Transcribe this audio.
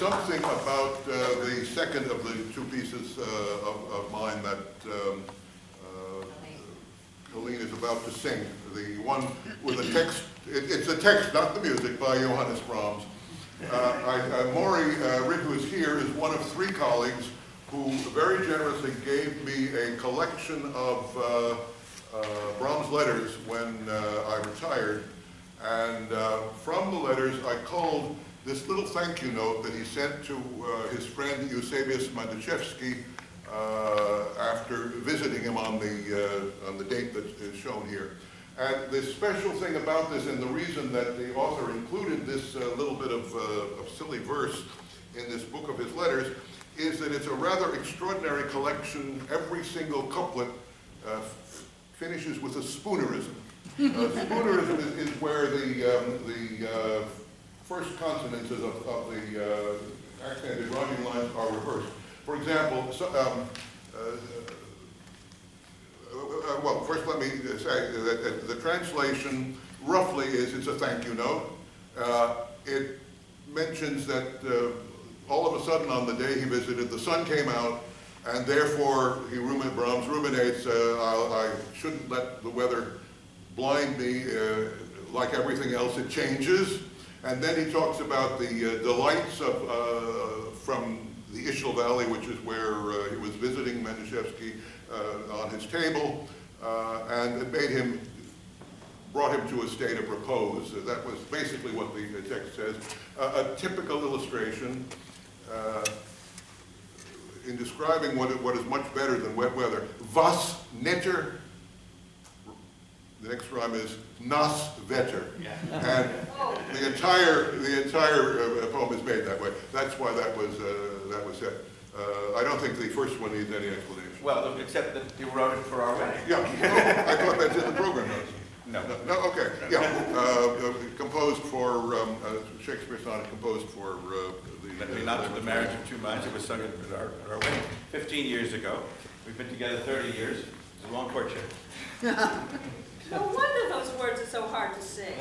something about the second of the two pieces of mine that Colleen is about to sing. The one with the text, it's the text, not the music, by Johannes Brahms. Maury Ritt, who is here, is one of three colleagues who very generously gave me a collection of Brahms letters when I retired. And from the letters, I culled this little thank you note that he sent to his friend Eusebius Mandaszewski after visiting him on the date that is shown here. And the special thing about this, and the reason that the author included this little bit of silly verse in this book of his letters, is that it's a rather extraordinary collection. Every single couplet finishes with a spoonerism. Spoonerism is where the first consonants of the accented rhyming lines are reversed. For example, well, first let me say that the translation roughly is it's a thank you note. It mentions that all of a sudden on the day he visited, the sun came out, and therefore Brahms ruminates, I shouldn't let the weather blind me. Like everything else, it changes. And then he talks about the delights from the Ischl Valley, which is where he was visiting Mandaszewski on his table, and it brought him to a state of repose. That was basically what the text says. A typical illustration in describing what is much better than wet weather. Was netter. The next rhyme is nas vetter, and the entire poem is made that way. That's why that was said. I don't think the first one needs any explanation. Well, except that you wrote it for our wedding. Yeah, no, I thought that's in the program notes. No, okay, yeah. Composed for Shakespeare sonnet, composed for not to the marriage of two minds. It was sung at our wedding 15 years ago. We've been together 30 years. It's a long courtship. No wonder those words are so hard to sing.